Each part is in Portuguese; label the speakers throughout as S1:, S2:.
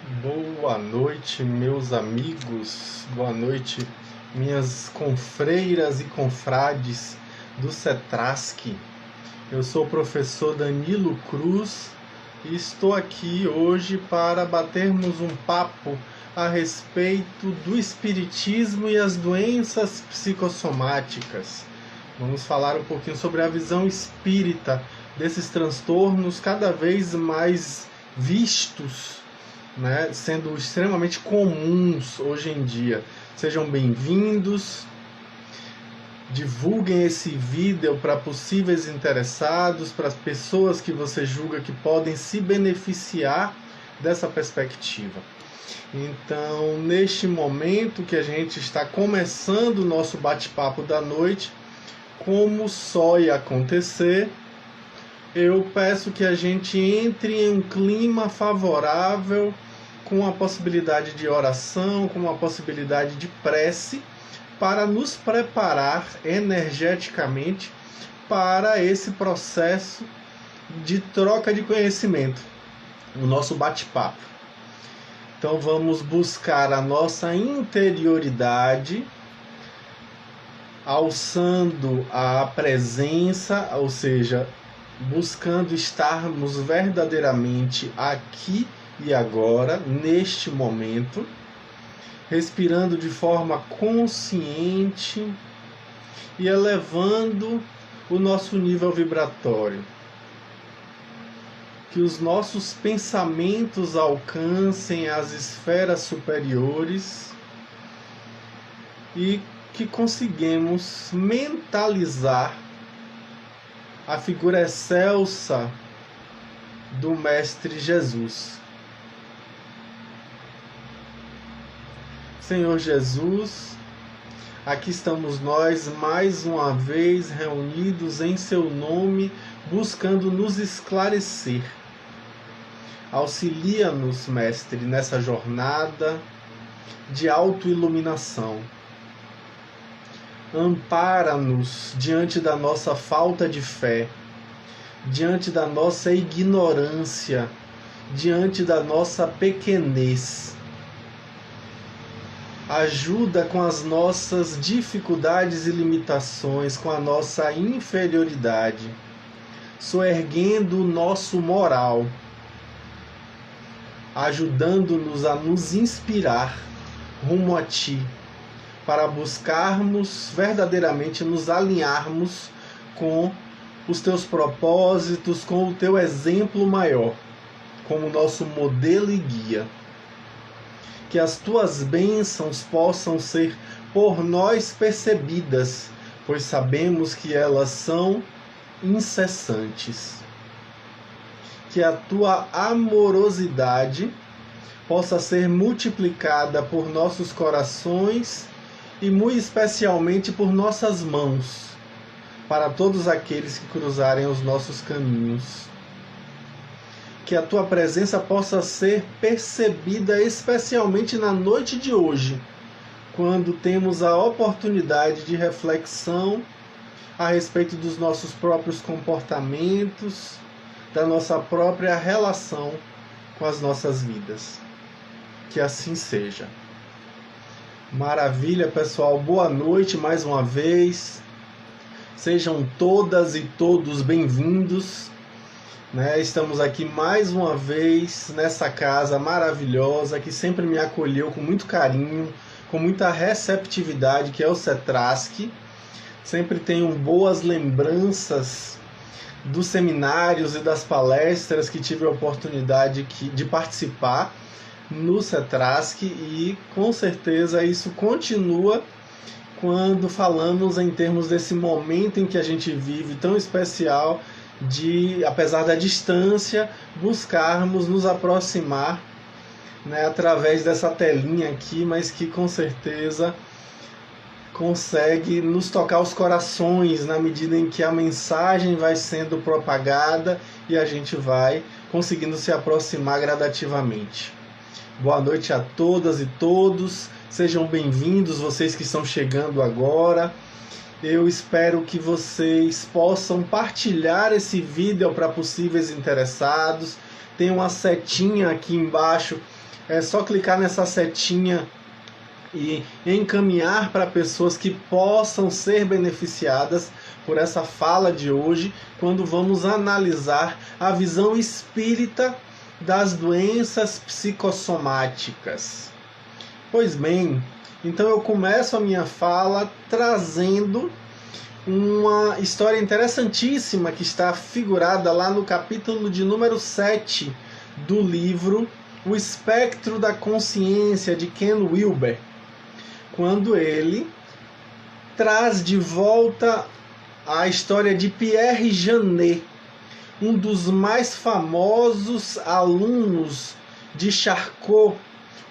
S1: Boa noite, meus amigos. Boa noite, minhas confreiras e confrades do Cetrasc. Eu sou o professor Danilo Cruz e estou aqui hoje para batermos um papo a respeito do espiritismo e as doenças psicossomáticas. Vamos falar um pouquinho sobre a visão espírita desses transtornos cada vez mais vistos, né, sendo extremamente comuns hoje em dia. Sejam bem-vindos, divulguem esse vídeo para possíveis interessados, para as pessoas que você julga que podem se beneficiar dessa perspectiva. Então, neste momento que a gente está começando o nosso bate-papo da noite, como só ia acontecer, eu peço que a gente entre em um clima favorável, com a possibilidade de oração, com a possibilidade de prece, para nos preparar energeticamente para esse processo de troca de conhecimento, o nosso bate-papo. Então vamos buscar a nossa interioridade, alçando a presença, ou seja, buscando estarmos verdadeiramente aqui e agora, neste momento, respirando de forma consciente e elevando o nosso nível vibratório. Que os nossos pensamentos alcancem as esferas superiores e que conseguimos mentalizar a figura excelsa do Mestre Jesus. Senhor Jesus, aqui estamos nós mais uma vez reunidos em seu nome, buscando nos esclarecer. Auxilia-nos, Mestre, nessa jornada de autoiluminação. Ampara-nos diante da nossa falta de fé, diante da nossa ignorância, diante da nossa pequenez. Ajuda com as nossas dificuldades e limitações, com a nossa inferioridade, soerguendo o nosso moral, ajudando-nos a nos inspirar rumo a Ti, para buscarmos verdadeiramente nos alinharmos com os Teus propósitos, com o Teu exemplo maior, como nosso modelo e guia. Que as Tuas bênçãos possam ser por nós percebidas, pois sabemos que elas são incessantes. Que a Tua amorosidade possa ser multiplicada por nossos corações e muito especialmente por nossas mãos, para todos aqueles que cruzarem os nossos caminhos. Que a Tua presença possa ser percebida especialmente na noite de hoje, quando temos a oportunidade de reflexão a respeito dos nossos próprios comportamentos, da nossa própria relação com as nossas vidas. Que assim seja. Maravilha, pessoal. Boa noite mais uma vez. Sejam todas e todos bem-vindos. Estamos aqui mais uma vez nessa casa maravilhosa que sempre me acolheu com muito carinho, com muita receptividade, que é o Cetrasc. Sempre tenho boas lembranças dos seminários e das palestras que tive a oportunidade de participar no Cetrasc, e com certeza isso continua quando falamos em termos desse momento em que a gente vive tão especial de, apesar da distância, buscarmos nos aproximar, através dessa telinha aqui, mas que com certeza consegue nos tocar os corações na medida em que a mensagem vai sendo propagada e a gente vai conseguindo se aproximar gradativamente. Boa noite a todas e todos, sejam bem-vindos vocês que estão chegando agora. Eu espero que vocês possam partilhar esse vídeo para possíveis interessados. Tem uma setinha aqui embaixo é só clicar nessa setinha e encaminhar para pessoas que possam ser beneficiadas por essa fala de hoje, quando vamos analisar a visão espírita das doenças psicossomáticas. Pois bem, então eu começo a minha fala trazendo uma história interessantíssima que está figurada lá no capítulo de número 7 do livro O Espectro da Consciência, de Ken Wilber, quando ele traz de volta a história de Pierre Janet, um dos mais famosos alunos de Charcot,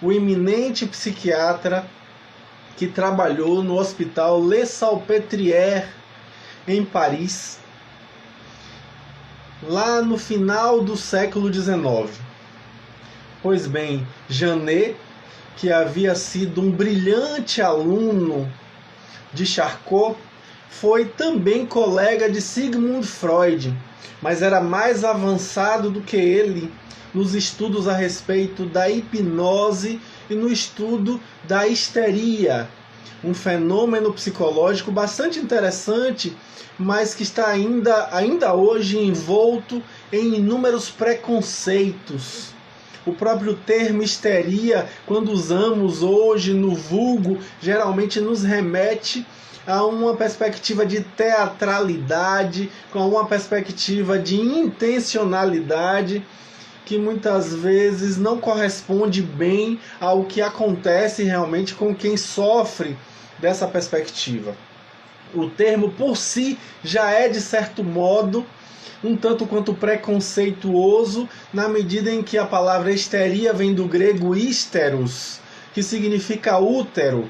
S1: o eminente psiquiatra que trabalhou no Hospital Le Salpêtrière, em Paris, lá no final do século XIX. Pois bem, Janet, que havia sido um brilhante aluno de Charcot, foi também colega de Sigmund Freud, mas era mais avançado do que ele nos estudos a respeito da hipnose e no estudo da histeria, um fenômeno psicológico bastante interessante, mas que está ainda hoje envolto em inúmeros preconceitos. O próprio termo histeria, quando usamos hoje no vulgo, geralmente nos remete a uma perspectiva de teatralidade, com uma perspectiva de intencionalidade, que muitas vezes não corresponde bem ao que acontece realmente com quem sofre dessa perspectiva. O termo por si já é, de certo modo, um tanto quanto preconceituoso, na medida em que a palavra histeria vem do grego hysteros, que significa útero.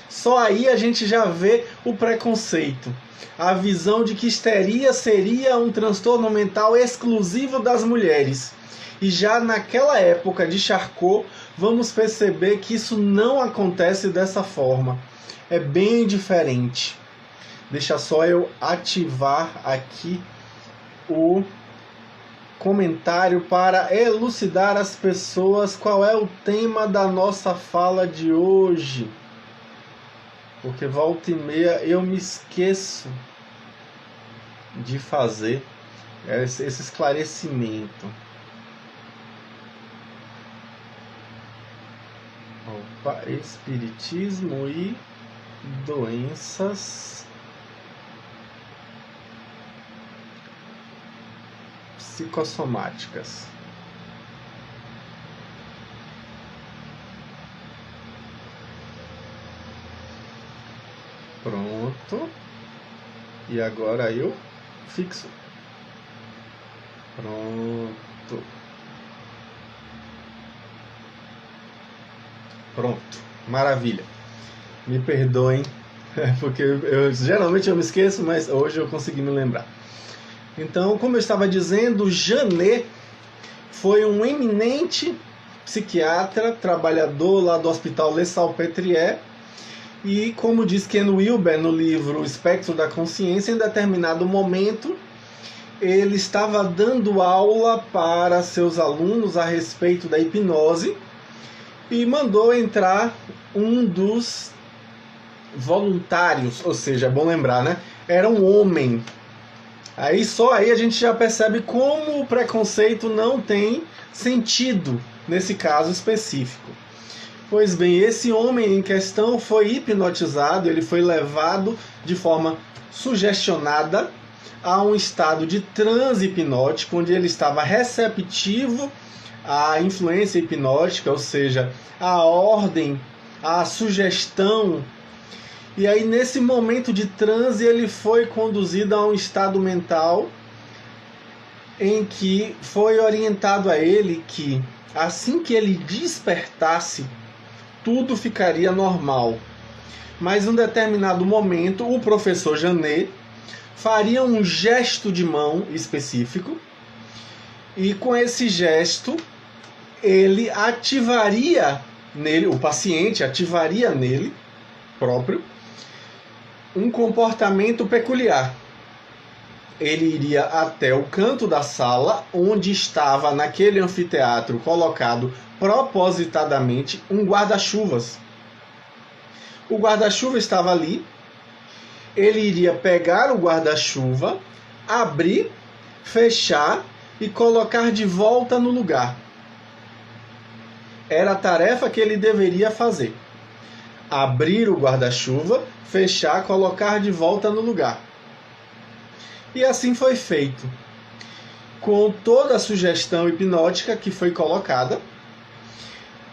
S1: Só aí a gente já vê o preconceito. A visão de que histeria seria um transtorno mental exclusivo das mulheres. E já naquela época de Charcot, vamos perceber que isso não acontece dessa forma. É bem diferente. Deixa só eu ativar aqui o comentário para elucidar as pessoas qual é o tema da nossa fala de hoje. Porque volta e meia eu me esqueço de fazer esse esclarecimento. Opa, espiritismo e doenças psicossomáticas. Pronto. E agora eu fixo. Pronto. Pronto. Maravilha. Me perdoem, porque geralmente eu me esqueço, mas hoje eu consegui me lembrar. Então, como eu estava dizendo, Janet foi um eminente psiquiatra, trabalhador lá do Hospital Le Salpêtrière, e como diz Ken Wilber no livro O Espectro da Consciência, em determinado momento ele estava dando aula para seus alunos a respeito da hipnose e mandou entrar um dos voluntários, ou seja, é bom lembrar, né? Era um homem. Só aí a gente já percebe como o preconceito não tem sentido nesse caso específico. Pois bem, esse homem em questão foi hipnotizado, ele foi levado de forma sugestionada a um estado de transe hipnótico, onde ele estava receptivo à influência hipnótica, ou seja, à ordem, à sugestão. E aí, nesse momento de transe, ele foi conduzido a um estado mental em que foi orientado a ele que, assim que ele despertasse, tudo ficaria normal. Mas em um determinado momento, o professor Janet faria um gesto de mão específico, e com esse gesto, ele ativaria nele, o paciente ativaria nele próprio, um comportamento peculiar. Ele iria até o canto da sala, onde estava naquele anfiteatro colocado propositadamente um guarda-chuvas. O guarda-chuva estava ali, ele iria pegar o guarda-chuva, abrir, fechar e colocar de volta no lugar. Era a tarefa que ele deveria fazer. Abrir o guarda-chuva, fechar, colocar de volta no lugar. E assim foi feito. Com toda a sugestão hipnótica que foi colocada,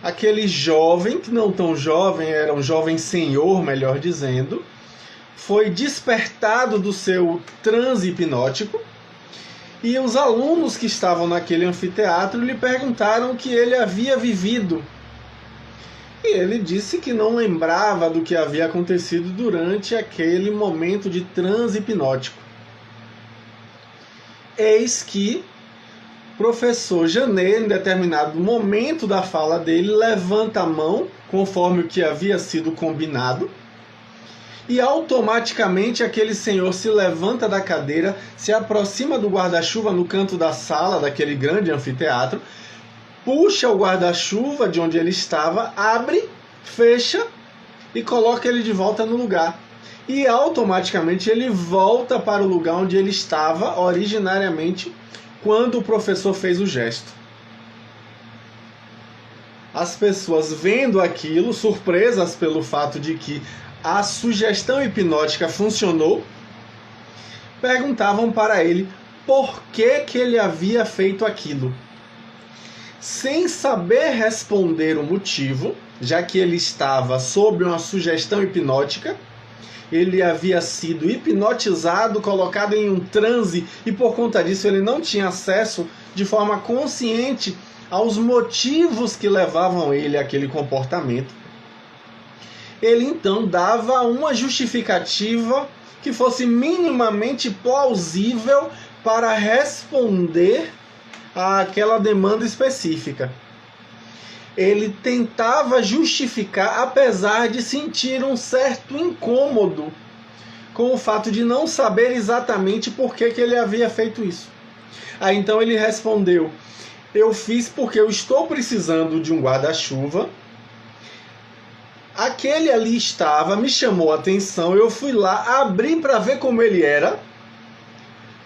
S1: aquele jovem, que não tão jovem, era um jovem senhor, melhor dizendo, foi despertado do seu transe hipnótico, e os alunos que estavam naquele anfiteatro lhe perguntaram o que ele havia vivido. E ele disse que não lembrava do que havia acontecido durante aquele momento de transe hipnótico. Eis que o professor Janet, em determinado momento da fala dele, levanta a mão, conforme o que havia sido combinado, e automaticamente aquele senhor se levanta da cadeira, se aproxima do guarda-chuva no canto da sala, daquele grande anfiteatro, puxa o guarda-chuva de onde ele estava, abre, fecha e coloca ele de volta no lugar. E automaticamente ele volta para o lugar onde ele estava originariamente quando o professor fez o gesto. As pessoas vendo aquilo, surpresas pelo fato de que a sugestão hipnótica funcionou, perguntavam para ele por que ele havia feito aquilo. Sem saber responder o motivo, já que ele estava sob uma sugestão hipnótica, ele havia sido hipnotizado, colocado em um transe, e por conta disso ele não tinha acesso de forma consciente aos motivos que levavam ele àquele comportamento. Ele então dava uma justificativa que fosse minimamente plausível para responder àquela demanda específica. Ele tentava justificar, apesar de sentir um certo incômodo com o fato de não saber exatamente por que ele havia feito isso. Aí então ele respondeu: eu fiz porque eu estou precisando de um guarda-chuva. Aquele ali estava, me chamou a atenção, eu fui lá, abri para ver como ele era,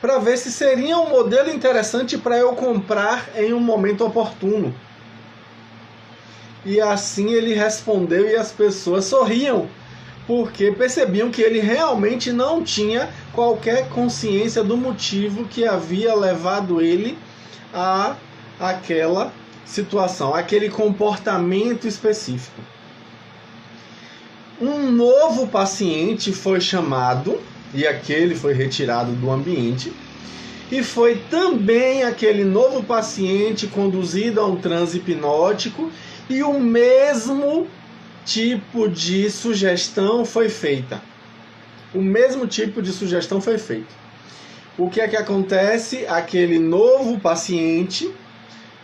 S1: para ver se seria um modelo interessante para eu comprar em um momento oportuno. E assim ele respondeu e as pessoas sorriam, porque percebiam que ele realmente não tinha qualquer consciência do motivo que havia levado ele a aquela situação, aquele comportamento específico. Um novo paciente foi chamado, e aquele foi retirado do ambiente, e foi também aquele novo paciente conduzido a um transe hipnótico, e o mesmo tipo de sugestão foi feita. O mesmo tipo de sugestão foi feito. O que é que acontece? Aquele novo paciente,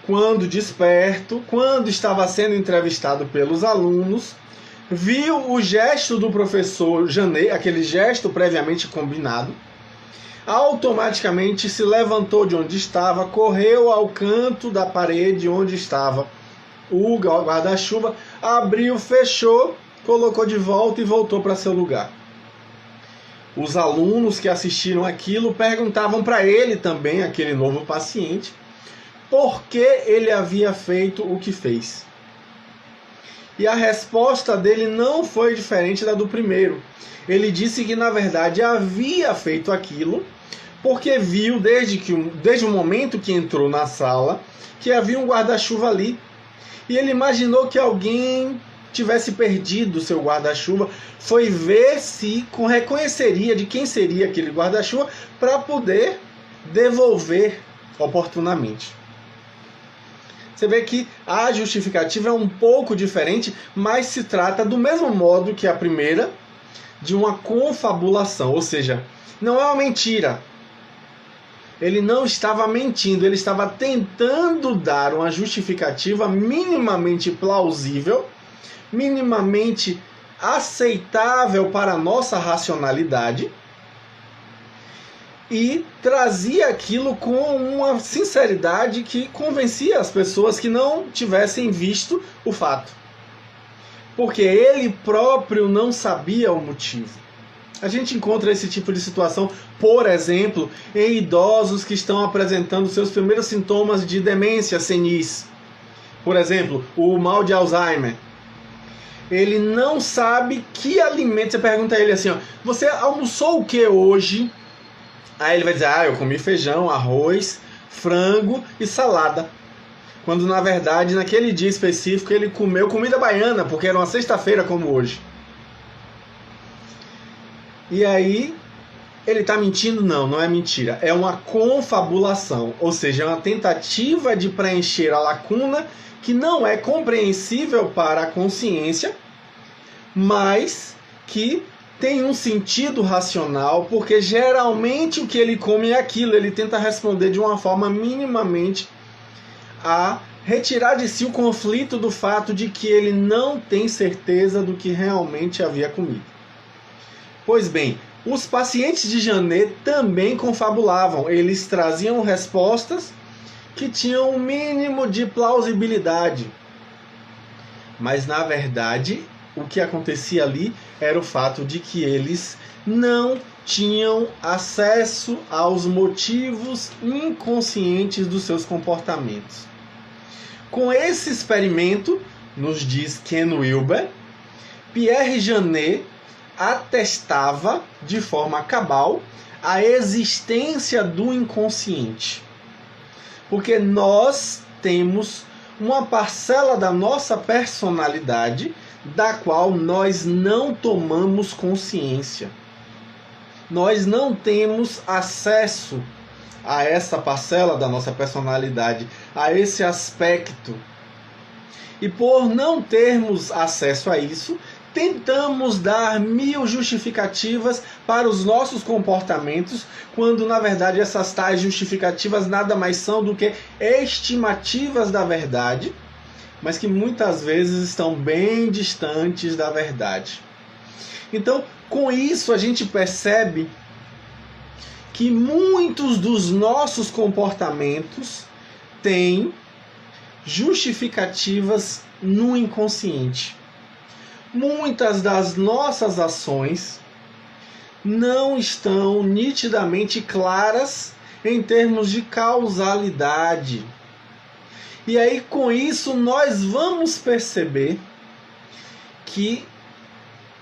S1: quando desperto, quando estava sendo entrevistado pelos alunos, viu o gesto do professor Janet, aquele gesto previamente combinado, automaticamente se levantou de onde estava, correu ao canto da parede onde estava o guarda-chuva, abriu, fechou, colocou de volta e voltou para seu lugar. Os alunos que assistiram aquilo perguntavam para ele também, aquele novo paciente, por que ele havia feito o que fez. E a resposta dele não foi diferente da do primeiro. Ele disse que, na verdade, havia feito aquilo porque viu, desde o momento que entrou na sala, que havia um guarda-chuva ali. E ele imaginou que alguém tivesse perdido o seu guarda-chuva, foi ver se reconheceria de quem seria aquele guarda-chuva para poder devolver oportunamente. Você vê que a justificativa é um pouco diferente, mas se trata do mesmo modo que a primeira, de uma confabulação, ou seja, não é uma mentira. Ele não estava mentindo, ele estava tentando dar uma justificativa minimamente plausível, minimamente aceitável para a nossa racionalidade, e trazia aquilo com uma sinceridade que convencia as pessoas que não tivessem visto o fato. Porque ele próprio não sabia o motivo. A gente encontra esse tipo de situação, por exemplo, em idosos que estão apresentando seus primeiros sintomas de demência senis. Por exemplo, o mal de Alzheimer. Ele não sabe que alimento. Você pergunta a ele assim, ó, você almoçou o que hoje? Aí ele vai dizer, eu comi feijão, arroz, frango e salada. Quando na verdade, naquele dia específico, ele comeu comida baiana, porque era uma sexta-feira como hoje. E aí, ele está mentindo? Não, não é mentira. É uma confabulação, ou seja, é uma tentativa de preencher a lacuna que não é compreensível para a consciência, mas que tem um sentido racional, porque geralmente o que ele come é aquilo. Ele tenta responder de uma forma minimamente a retirar de si o conflito do fato de que ele não tem certeza do que realmente havia comido. Pois bem, os pacientes de Janet também confabulavam. Eles traziam respostas que tinham um mínimo de plausibilidade. Mas, na verdade, o que acontecia ali era o fato de que eles não tinham acesso aos motivos inconscientes dos seus comportamentos. Com esse experimento, nos diz Ken Wilber, Pierre Janet atestava de forma cabal a existência do inconsciente. Porque nós temos uma parcela da nossa personalidade da qual nós não tomamos consciência. Nós não temos acesso a essa parcela da nossa personalidade, a esse aspecto. E por não termos acesso a isso, tentamos dar 1000 justificativas para os nossos comportamentos, quando na verdade essas tais justificativas nada mais são do que estimativas da verdade, mas que muitas vezes estão bem distantes da verdade. Então, com isso a gente percebe que muitos dos nossos comportamentos têm justificativas no inconsciente. Muitas das nossas ações não estão nitidamente claras em termos de causalidade. E aí, com isso, nós vamos perceber que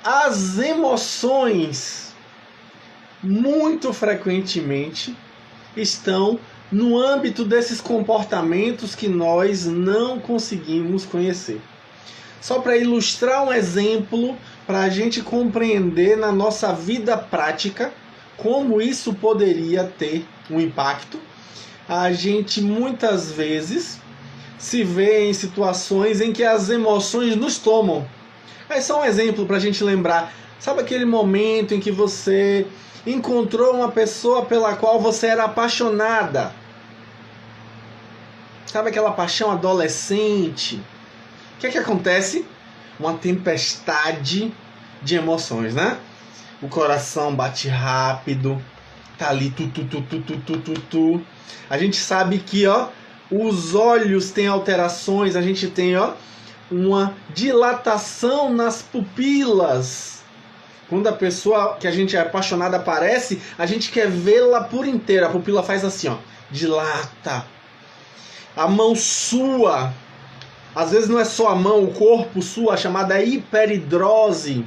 S1: as emoções, muito frequentemente, estão no âmbito desses comportamentos que nós não conseguimos conhecer. Só para ilustrar um exemplo, para a gente compreender na nossa vida prática como isso poderia ter um impacto, a gente muitas vezes se vê em situações em que as emoções nos tomam. É só um exemplo para a gente lembrar. Sabe aquele momento em que você encontrou uma pessoa pela qual você era apaixonada? Sabe aquela paixão adolescente? O que é que acontece? Uma tempestade de emoções, né? O coração bate rápido, tá ali tu. A gente sabe que, os olhos têm alterações, a gente tem, uma dilatação nas pupilas. Quando a pessoa que a gente é apaixonada aparece, a gente quer vê-la por inteira. A pupila faz assim, dilata. A mão sua. Às vezes não é só a mão, o corpo sua, a chamada hiperidrose.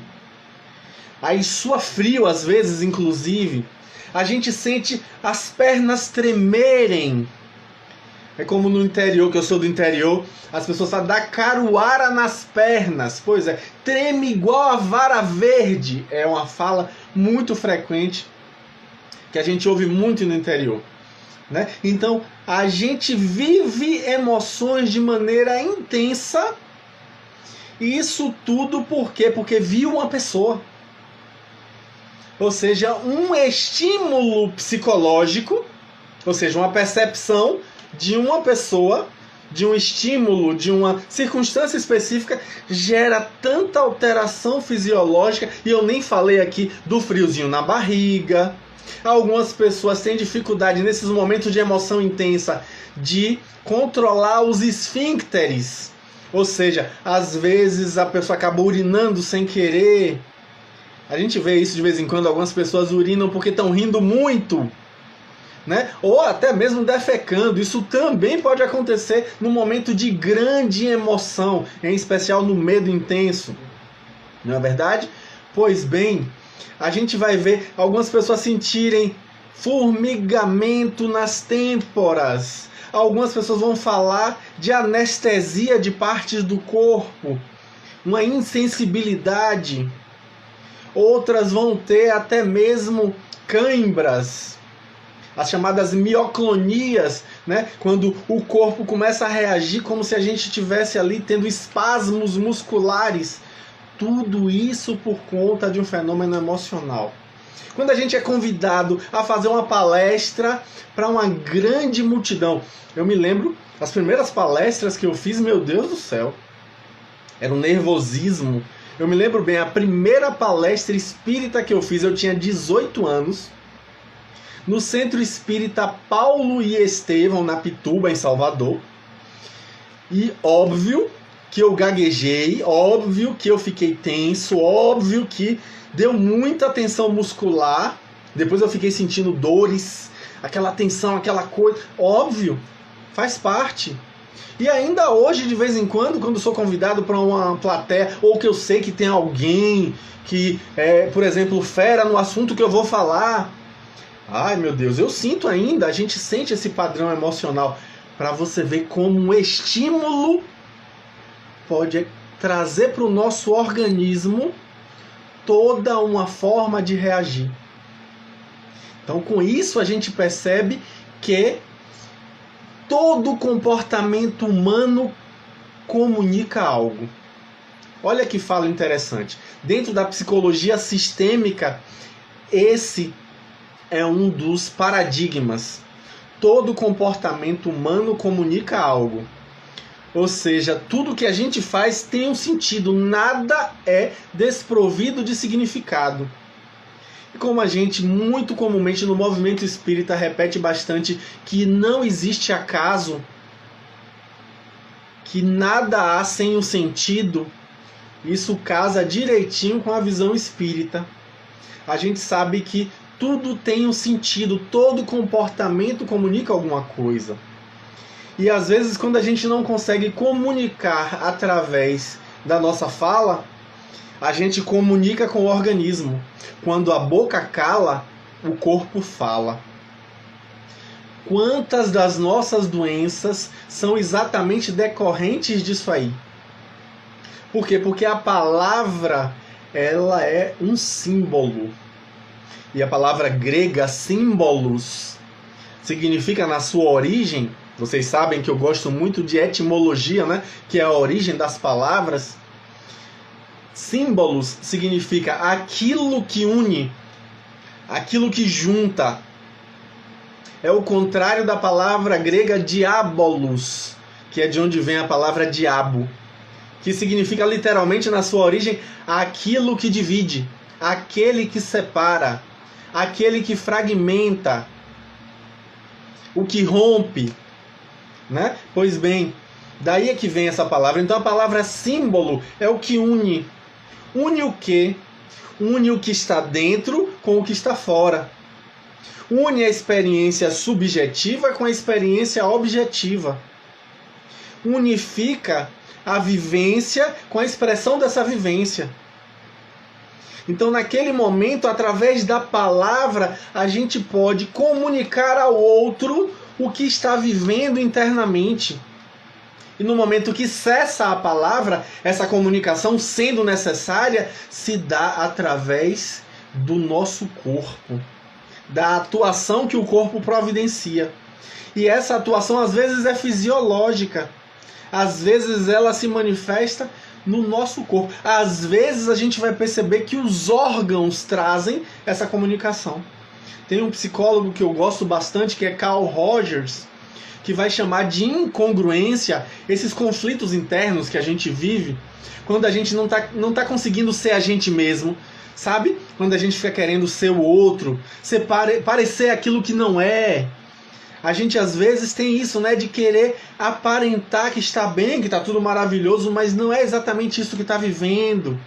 S1: Aí sua frio, às vezes, inclusive. A gente sente as pernas tremerem. É como no interior, que eu sou do interior, as pessoas falam, dá caruara nas pernas. Pois é, treme igual a vara verde. É uma fala muito frequente, que a gente ouve muito no interior. Né? Então, a gente vive emoções de maneira intensa. E isso tudo por quê? Porque viu uma pessoa. Ou seja, um estímulo psicológico, ou seja, uma percepção de uma pessoa de um estímulo, de uma circunstância específica, gera tanta alteração fisiológica, e eu nem falei aqui do friozinho na barriga. Algumas pessoas têm dificuldade nesses momentos de emoção intensa de controlar os esfíncteres, ou seja, às vezes a pessoa acaba urinando sem querer. A gente vê isso de vez em quando, algumas pessoas urinam porque estão rindo muito, né? Ou até mesmo defecando. Isso também pode acontecer no momento de grande emoção, em especial no medo intenso. Não é verdade? Pois bem, a gente vai ver algumas pessoas sentirem formigamento nas têmporas. Algumas pessoas vão falar de anestesia de partes do corpo, uma insensibilidade. Outras vão ter até mesmo cãibras, as chamadas mioclonias, né? Quando o corpo começa a reagir como se a gente estivesse ali tendo espasmos musculares. Tudo isso por conta de um fenômeno emocional. Quando a gente é convidado a fazer uma palestra para uma grande multidão, eu me lembro, as primeiras palestras que eu fiz, meu Deus do céu, era um nervosismo. Eu me lembro bem, a primeira palestra espírita que eu fiz, eu tinha 18 anos, no Centro Espírita Paulo e Estevão, na Pituba, em Salvador. E óbvio que eu gaguejei, óbvio que eu fiquei tenso, óbvio que deu muita tensão muscular. Depois eu fiquei sentindo dores, aquela tensão, aquela coisa. Óbvio, faz parte. E ainda hoje, de vez em quando sou convidado para uma plateia, ou que eu sei que tem alguém que é, por exemplo, fera no assunto que eu vou falar. Ai, meu Deus, eu sinto ainda, a gente sente esse padrão emocional, para você ver como um estímulo pode trazer para o nosso organismo toda uma forma de reagir. Então, com isso, a gente percebe que todo comportamento humano comunica algo. Olha que fala interessante. Dentro da psicologia sistêmica, esse é um dos paradigmas. Todo comportamento humano comunica algo. Ou seja, tudo que a gente faz tem um sentido, nada é desprovido de significado. E como a gente muito comumente no movimento espírita repete bastante que não existe acaso, que nada há sem um sentido, isso casa direitinho com a visão espírita. A gente sabe que tudo tem um sentido, todo comportamento comunica alguma coisa. E às vezes, quando a gente não consegue comunicar através da nossa fala, a gente comunica com o organismo. Quando a boca cala, o corpo fala. Quantas das nossas doenças são exatamente decorrentes disso aí? Por quê? Porque a palavra, ela é um símbolo. E a palavra grega, símbolos, significa na sua origem. Vocês sabem que eu gosto muito de etimologia, né? Que é a origem das palavras. Símbolos significa aquilo que une, aquilo que junta. É o contrário da palavra grega diabolos, que é de onde vem a palavra diabo, que significa literalmente na sua origem aquilo que divide, aquele que separa, aquele que fragmenta, o que rompe. Né? Pois bem, daí é que vem essa palavra. Então a palavra símbolo é o que une. Une o quê? Une o que está dentro com o que está fora. Une a experiência subjetiva com a experiência objetiva. Unifica a vivência com a expressão dessa vivência. Então, naquele momento, através da palavra, a gente pode comunicar ao outro o que está vivendo internamente. E no momento que cessa a palavra, essa comunicação, sendo necessária, se dá através do nosso corpo, da atuação que o corpo providencia. E essa atuação às vezes é fisiológica, às vezes ela se manifesta no nosso corpo. Às vezes a gente vai perceber que os órgãos trazem essa comunicação. Tem um psicólogo que eu gosto bastante, que é Carl Rogers, que vai chamar de incongruência esses conflitos internos que a gente vive quando a gente não tá conseguindo ser a gente mesmo, sabe? Quando a gente fica querendo ser o outro, parecer aquilo que não é. A gente às vezes tem isso, né, de querer aparentar que está bem, que está tudo maravilhoso, mas não é exatamente isso que está vivendo.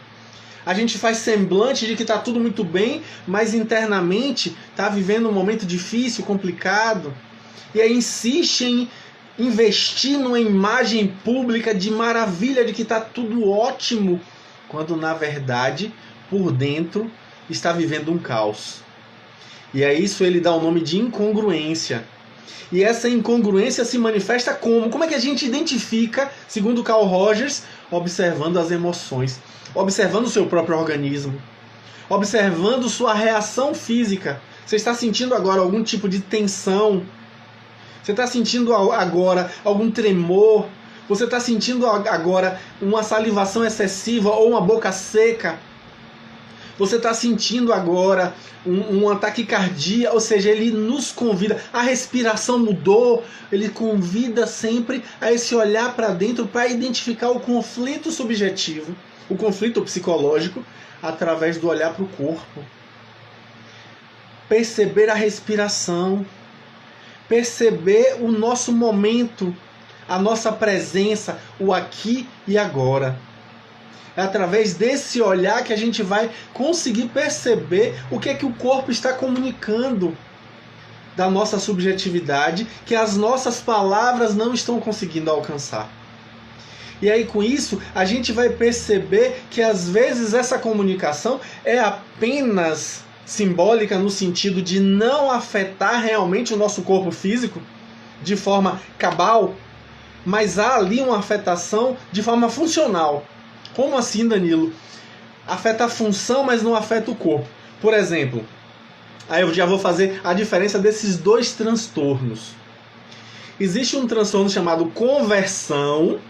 S1: A gente faz semblante de que está tudo muito bem, mas internamente está vivendo um momento difícil, complicado. E aí insiste em investir numa imagem pública de maravilha, de que está tudo ótimo, quando na verdade, por dentro, está vivendo um caos. E a isso ele dá o nome de incongruência. E essa incongruência se manifesta como? Como é que a gente identifica, segundo Carl Rogers, observando as emoções, observando o seu próprio organismo, observando sua reação física. Você está sentindo agora algum tipo de tensão? Você está sentindo agora algum tremor? Você está sentindo agora uma salivação excessiva ou uma boca seca? Você está sentindo agora um taquicardia? Ou seja, ele nos convida. A respiração mudou. Ele convida sempre a esse olhar para dentro para identificar o conflito subjetivo, o conflito psicológico, através do olhar para o corpo. Perceber a respiração. Perceber o nosso momento, a nossa presença, o aqui e agora. É através desse olhar que a gente vai conseguir perceber o que é que o corpo está comunicando da nossa subjetividade, que as nossas palavras não estão conseguindo alcançar. E aí com isso a gente vai perceber que às vezes essa comunicação é apenas simbólica no sentido de não afetar realmente o nosso corpo físico de forma cabal, mas há ali uma afetação de forma funcional. Como assim, Danilo? Afeta a função, mas não afeta o corpo. Por exemplo, aí eu já vou fazer a diferença desses dois transtornos. Existe um transtorno chamado conversão,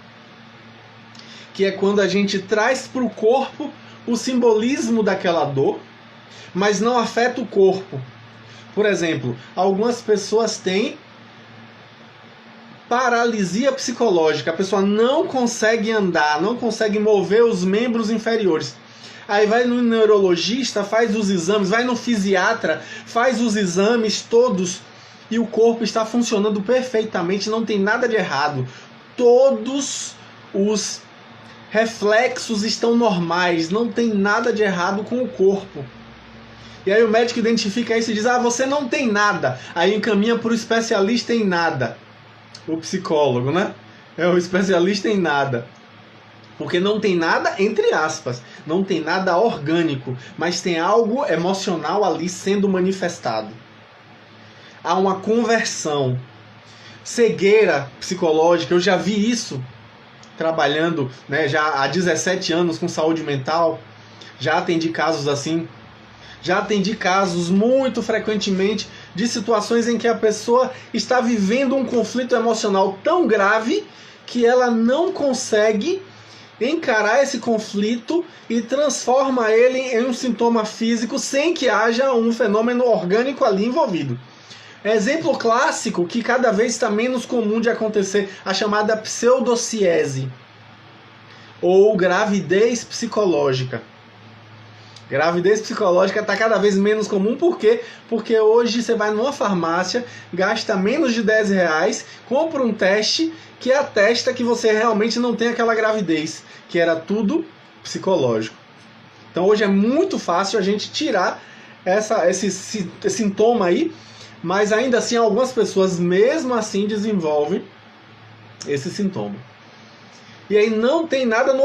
S1: que é quando a gente traz para o corpo o simbolismo daquela dor, mas não afeta o corpo. Por exemplo, algumas pessoas têm paralisia psicológica. A pessoa não consegue andar, não consegue mover os membros inferiores. Aí vai no neurologista, faz os exames, vai no fisiatra, faz os exames todos e o corpo está funcionando perfeitamente, não tem nada de errado. Todos os reflexos estão normais, não tem nada de errado com o corpo. E aí o médico identifica isso e diz: você não tem nada. Aí encaminha para o especialista em nada. O psicólogo, né? É o especialista em nada. Porque não tem nada, entre aspas, não tem nada orgânico, mas tem algo emocional ali sendo manifestado. Há uma conversão. Cegueira psicológica, eu já vi isso trabalhando, né, já há 17 anos com saúde mental. Já atendi casos assim. Já atendi casos muito frequentemente de situações em que a pessoa está vivendo um conflito emocional tão grave que ela não consegue encarar esse conflito e transforma ele em um sintoma físico sem que haja um fenômeno orgânico ali envolvido. Exemplo clássico que cada vez está menos comum de acontecer, a chamada pseudociese ou gravidez psicológica. Gravidez psicológica está cada vez menos comum, por quê? Porque hoje você vai numa farmácia, gasta menos de R$10, compra um teste que atesta que você realmente não tem aquela gravidez, que era tudo psicológico. Então hoje é muito fácil a gente tirar esse sintoma aí, mas ainda assim algumas pessoas mesmo assim desenvolvem esse sintoma. E aí não tem nada no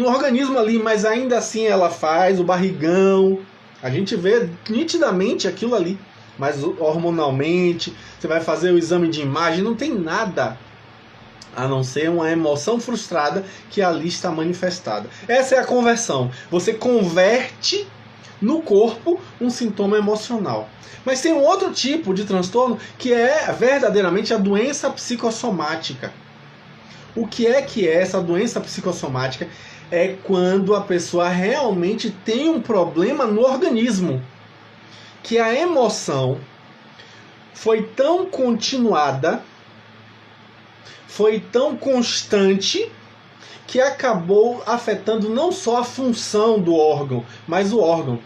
S1: organismo ali, mas ainda assim ela faz o barrigão. A gente vê nitidamente aquilo ali. Mas hormonalmente, você vai fazer o exame de imagem, não tem nada a não ser uma emoção frustrada que ali está manifestada. Essa é a conversão. Você converte no corpo um sintoma emocional. Mas tem um outro tipo de transtorno que é verdadeiramente a doença psicossomática. O que é essa doença psicossomática? É quando a pessoa realmente tem um problema no organismo. Que a emoção foi tão continuada, foi tão constante que acabou afetando não só a função do órgão, mas o órgão.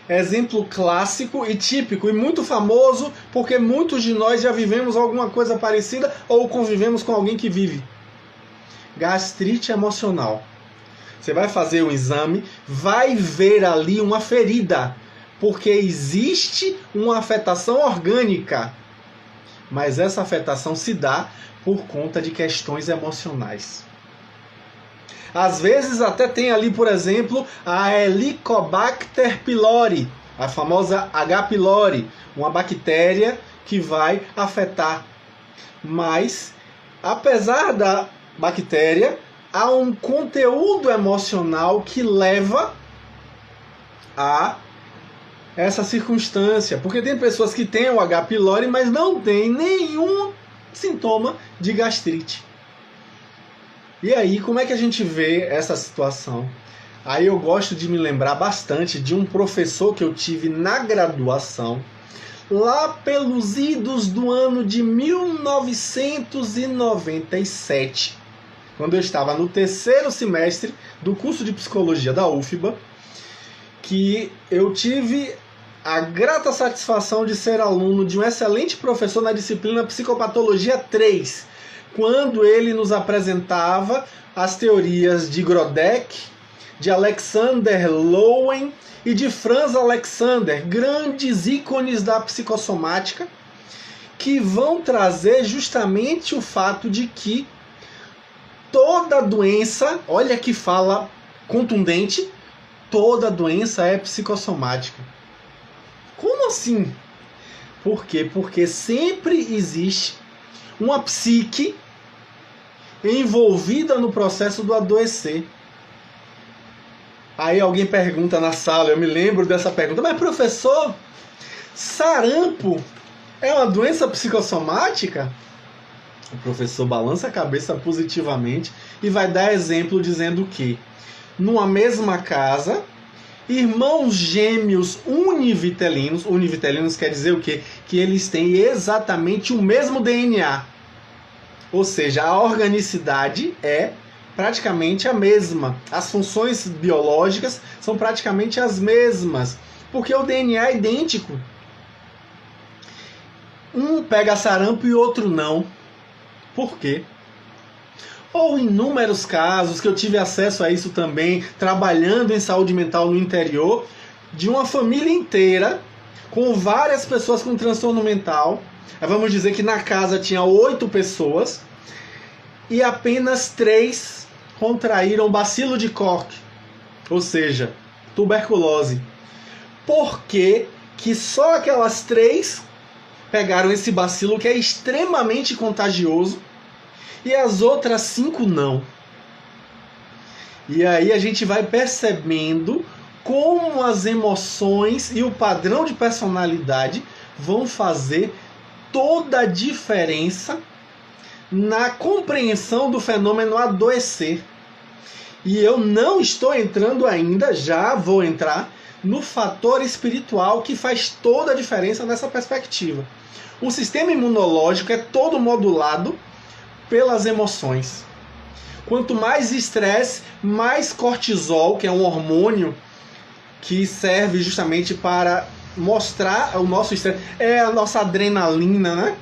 S1: Exemplo clássico e típico e muito famoso, porque muitos de nós já vivemos alguma coisa parecida ou convivemos com alguém que vive. Gastrite emocional. Você vai fazer um exame, vai ver ali uma ferida, porque existe uma afetação orgânica, mas essa afetação se dá por conta de questões emocionais. Às vezes até tem ali, por exemplo, a Helicobacter pylori, a famosa H. pylori, uma bactéria que vai afetar. Mas, apesar da bactéria, há um conteúdo emocional que leva a essa circunstância. Porque tem pessoas que têm o H. pylori, mas não têm nenhum sintoma de gastrite. E aí, como é que a gente vê essa situação? Aí eu gosto de me lembrar bastante de um professor que eu tive na graduação, lá pelos idos do ano de 1997, quando eu estava no terceiro semestre do curso de psicologia da UFBA, que eu tive a grata satisfação de ser aluno de um excelente professor na disciplina Psicopatologia 3, quando ele nos apresentava as teorias de Grodeck, de Alexander Lowen e de Franz Alexander, grandes ícones da psicossomática, que vão trazer justamente o fato de que toda doença, olha que fala contundente, toda doença é psicossomática. Como assim? Por quê? Porque sempre existe uma psique envolvida no processo do adoecer. Aí alguém pergunta na sala, eu me lembro dessa pergunta, mas professor, sarampo é uma doença psicossomática? O professor balança a cabeça positivamente e vai dar exemplo dizendo que numa mesma casa, irmãos gêmeos univitelinos, univitelinos quer dizer o quê? Que eles têm exatamente o mesmo DNA. Ou seja, a organicidade é praticamente a mesma. As funções biológicas são praticamente as mesmas, porque o DNA é idêntico. Um pega sarampo e outro não. Por quê? Ou inúmeros casos, que eu tive acesso a isso também, trabalhando em saúde mental no interior, de uma família inteira, com várias pessoas com transtorno mental. Vamos dizer que na casa tinha 8 pessoas, e apenas 3 contraíram bacilo de Koch, ou seja, tuberculose. Por que que só aquelas 3 pegaram esse bacilo que é extremamente contagioso e as outras 5 não? E aí a gente vai percebendo como as emoções e o padrão de personalidade vão fazer toda a diferença na compreensão do fenômeno adoecer. E eu não estou entrando ainda, já vou entrar, no fator espiritual que faz toda a diferença nessa perspectiva. O sistema imunológico é todo modulado pelas emoções. Quanto mais estresse, mais cortisol, que é um hormônio que serve justamente para mostrar o nosso estresse, é a nossa adrenalina, né?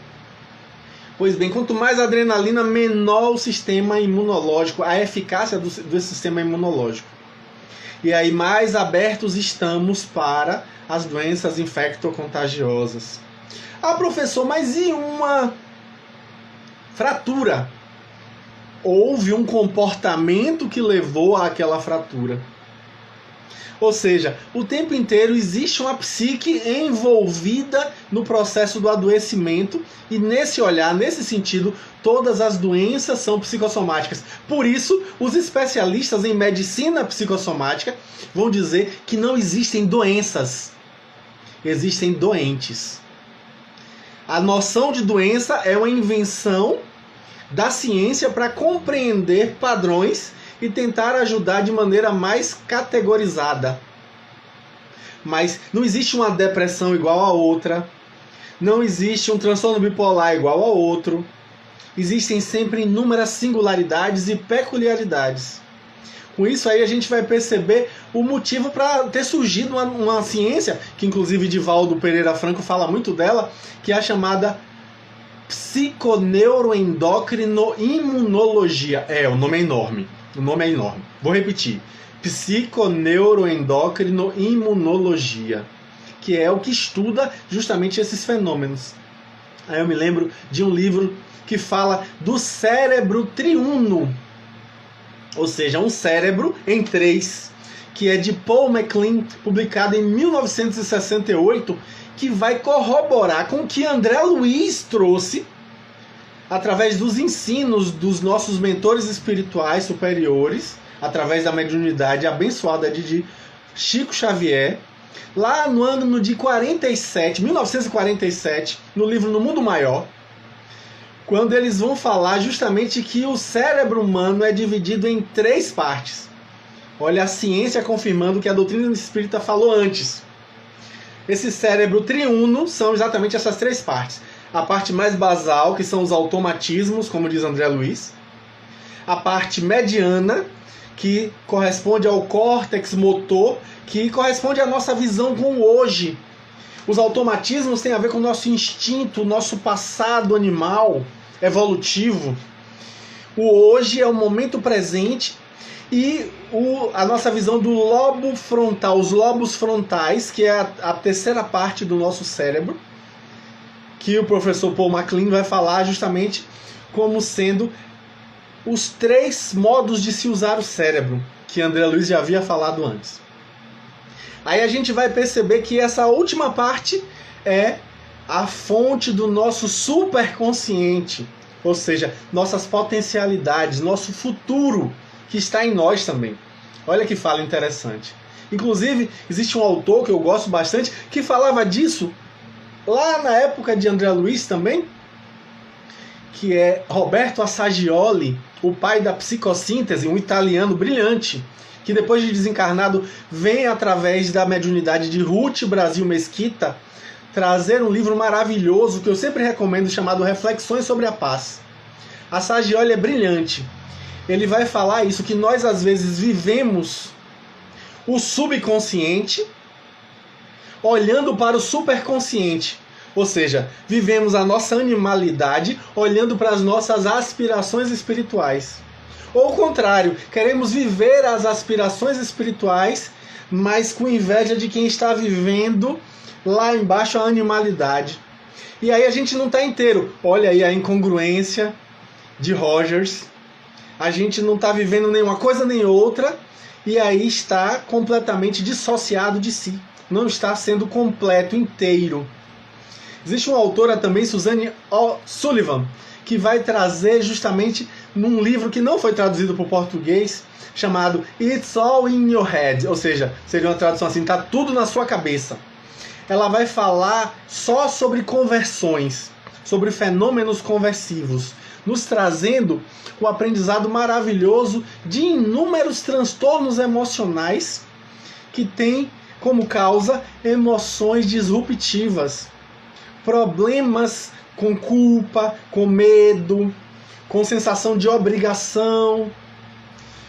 S1: Pois bem, quanto mais adrenalina, menor o sistema imunológico, a eficácia do sistema imunológico. E aí mais abertos estamos para as doenças infectocontagiosas. Ah, professor, mas e uma fratura? Houve um comportamento que levou àquela fratura. Ou seja, o tempo inteiro existe uma psique envolvida no processo do adoecimento, e nesse olhar, nesse sentido, todas as doenças são psicossomáticas. Por isso, os especialistas em medicina psicossomática vão dizer que não existem doenças, existem doentes. A noção de doença é uma invenção da ciência para compreender padrões e tentar ajudar de maneira mais categorizada. Mas não existe uma depressão igual a outra, não existe um transtorno bipolar igual a outro, existem sempre inúmeras singularidades e peculiaridades. Com isso aí a gente vai perceber o motivo para ter surgido uma ciência, que inclusive Divaldo Pereira Franco fala muito dela, que é a chamada psiconeuroendocrinoimunologia. O nome é enorme. Vou repetir. Psiconeuroendocrinoimunologia, que é o que estuda justamente esses fenômenos. Aí eu me lembro de um livro que fala do cérebro triuno, ou seja, um cérebro em três, que é de Paul MacLean, publicado em 1968, que vai corroborar com o que André Luiz trouxe através dos ensinos dos nossos mentores espirituais superiores, através da mediunidade abençoada de Chico Xavier, lá no ano de 1947, no livro No Mundo Maior, quando eles vão falar justamente que o cérebro humano é dividido em três partes. Olha a ciência confirmando o que a doutrina espírita falou antes. Esse cérebro triuno são exatamente essas três partes. A parte mais basal, que são os automatismos, como diz André Luiz. A parte mediana, que corresponde ao córtex motor, que corresponde à nossa visão com o hoje. Os automatismos têm a ver com o nosso instinto, o nosso passado animal, evolutivo. O hoje é o momento presente e a nossa visão do lobo frontal, os lobos frontais, que é a terceira parte do nosso cérebro, que o professor Paul MacLean vai falar justamente como sendo os três modos de se usar o cérebro, que André Luiz já havia falado antes. Aí a gente vai perceber que essa última parte é a fonte do nosso superconsciente, ou seja, nossas potencialidades, nosso futuro, que está em nós também. Olha que fala interessante. Inclusive, existe um autor que eu gosto bastante, que falava disso lá na época de André Luiz também, que é Roberto Assagioli, o pai da psicossíntese, um italiano brilhante, que depois de desencarnado vem através da mediunidade de Ruth Brasil Mesquita trazer um livro maravilhoso que eu sempre recomendo, chamado Reflexões sobre a Paz. Assagioli é brilhante. Ele vai falar isso, que nós às vezes vivemos o subconsciente olhando para o superconsciente. Ou seja, vivemos a nossa animalidade olhando para as nossas aspirações espirituais. Ou o contrário, queremos viver as aspirações espirituais, mas com inveja de quem está vivendo lá embaixo a animalidade. E aí a gente não está inteiro. Olha aí a incongruência de Rogers. A gente não está vivendo nenhuma coisa nem outra, e aí está completamente dissociado de si. Não está sendo completo, inteiro. Existe uma autora também, Suzanne O'Sullivan, que vai trazer justamente num livro que não foi traduzido para o português, chamado It's All in Your Head, ou seja, seria uma tradução assim, está tudo na sua cabeça. Ela vai falar só sobre conversões, sobre fenômenos conversivos, nos trazendo o aprendizado maravilhoso de inúmeros transtornos emocionais que têm como causa emoções disruptivas, problemas com culpa, com medo, com sensação de obrigação,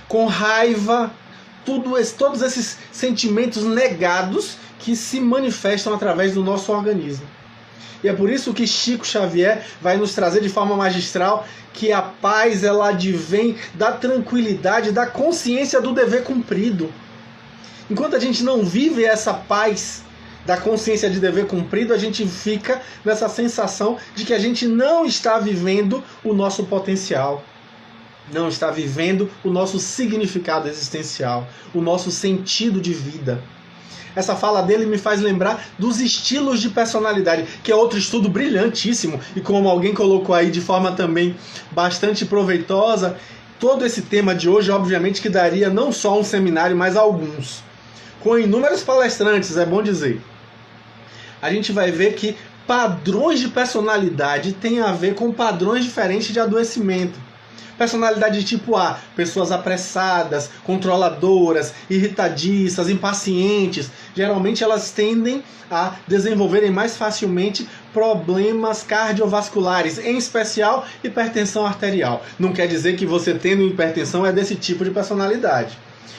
S1: com raiva, todos esses sentimentos negados que se manifestam através do nosso organismo. E é por isso que Chico Xavier vai nos trazer de forma magistral que a paz ela advém da tranquilidade, da consciência do dever cumprido. Enquanto a gente não vive essa paz da consciência de dever cumprido, a gente fica nessa sensação de que a gente não está vivendo o nosso potencial, não está vivendo o nosso significado existencial, o nosso sentido de vida. Essa fala dele me faz lembrar dos estilos de personalidade, que é outro estudo brilhantíssimo, e como alguém colocou aí de forma também bastante proveitosa, todo esse tema de hoje, obviamente, que daria não só um seminário, mas alguns, com inúmeros palestrantes, é bom dizer. A gente vai ver que padrões de personalidade têm a ver com padrões diferentes de adoecimento. Personalidade de tipo A, pessoas apressadas, controladoras, irritadiças, impacientes. Geralmente elas tendem a desenvolverem mais facilmente problemas cardiovasculares, em especial hipertensão arterial. Não quer dizer que você tendo hipertensão é desse tipo de personalidade.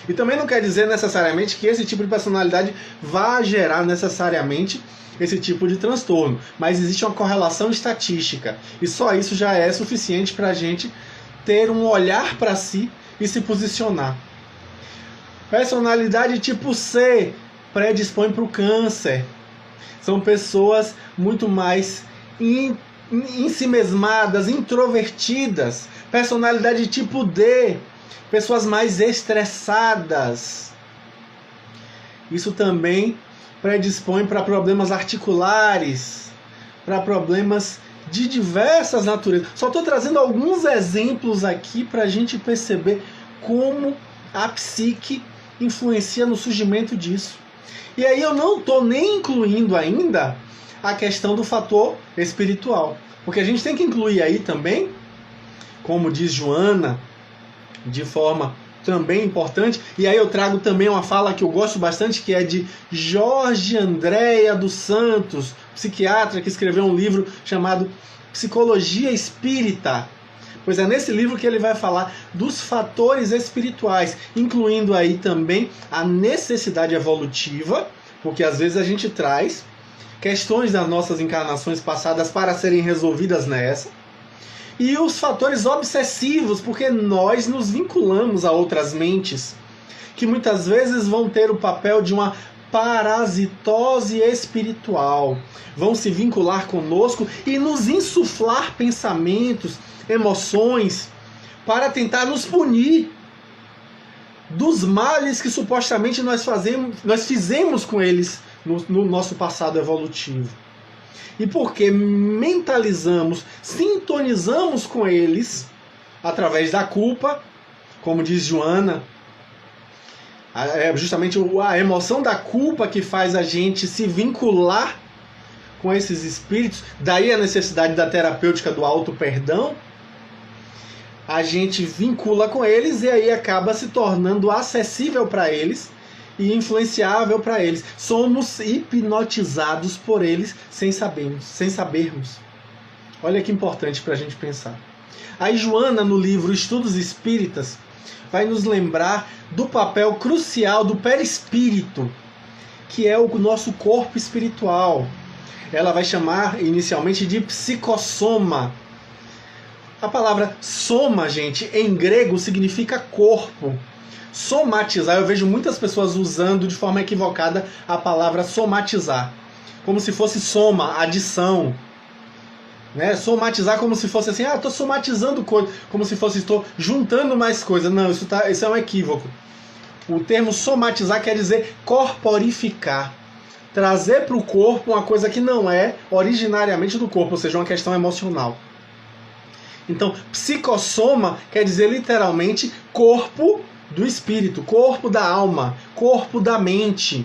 S1: E também não quer dizer necessariamente que esse tipo de personalidade vá gerar necessariamente esse tipo de transtorno. Mas existe uma correlação estatística. E só isso já é suficiente para a gente ter um olhar para si e se posicionar. Personalidade tipo C predispõe para o câncer. São pessoas muito mais ensimesmadas, introvertidas. Personalidade tipo D, pessoas mais estressadas. Isso também predispõe para problemas articulares, para problemas de diversas naturezas. Só estou trazendo alguns exemplos aqui para a gente perceber como a psique influencia no surgimento disso. E aí eu não estou nem incluindo ainda a questão do fator espiritual. Porque a gente tem que incluir aí também, como diz Joana, de forma também importante, e aí eu trago também uma fala que eu gosto bastante, que é de Jorge Andréa dos Santos, psiquiatra que escreveu um livro chamado Psicologia Espírita. Pois é nesse livro que ele vai falar dos fatores espirituais, incluindo aí também a necessidade evolutiva, porque às vezes a gente traz questões das nossas encarnações passadas para serem resolvidas nessa, e os fatores obsessivos, porque nós nos vinculamos a outras mentes, que muitas vezes vão ter o papel de uma parasitose espiritual. Vão se vincular conosco e nos insuflar pensamentos, emoções, para tentar nos punir dos males que supostamente nós fizemos com eles no nosso passado evolutivo. E porque mentalizamos, sintonizamos com eles através da culpa, como diz Joana, é justamente a emoção da culpa que faz a gente se vincular com esses espíritos, daí a necessidade da terapêutica do auto-perdão. A gente vincula com eles e aí acaba se tornando acessível para eles e influenciável para eles. Somos hipnotizados por eles sem sabermos. Olha que importante para a gente pensar. Aí Joana, no livro Estudos Espíritas, vai nos lembrar do papel crucial do perispírito, que é o nosso corpo espiritual. Ela vai chamar inicialmente de psicossoma. A palavra soma, gente, em grego significa corpo. Somatizar, eu vejo muitas pessoas usando de forma equivocada a palavra somatizar, como se fosse soma, adição, né? Somatizar como se fosse assim, estou somatizando coisa, como se fosse estou juntando mais coisas. Não, isso é um equívoco. O termo somatizar quer dizer corporificar, trazer para o corpo uma coisa que não é originariamente do corpo, ou seja, uma questão emocional. Então, psicossoma quer dizer literalmente corpo do espírito, corpo da alma, corpo da mente.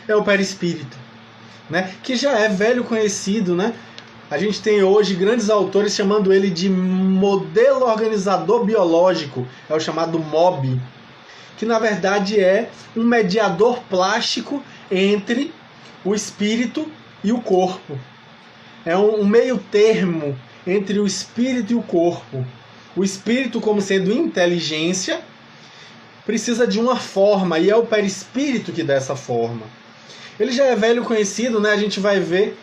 S1: É o perispírito, né? Que já é velho conhecido, né? A gente tem hoje grandes autores chamando ele de modelo organizador biológico, é o chamado MOB, que na verdade é um mediador plástico entre o espírito e o corpo. É um meio termo entre o espírito e o corpo. O espírito, como sendo inteligência, precisa de uma forma, e é o perispírito que dá essa forma. Ele já é velho conhecido, né? A gente vai ver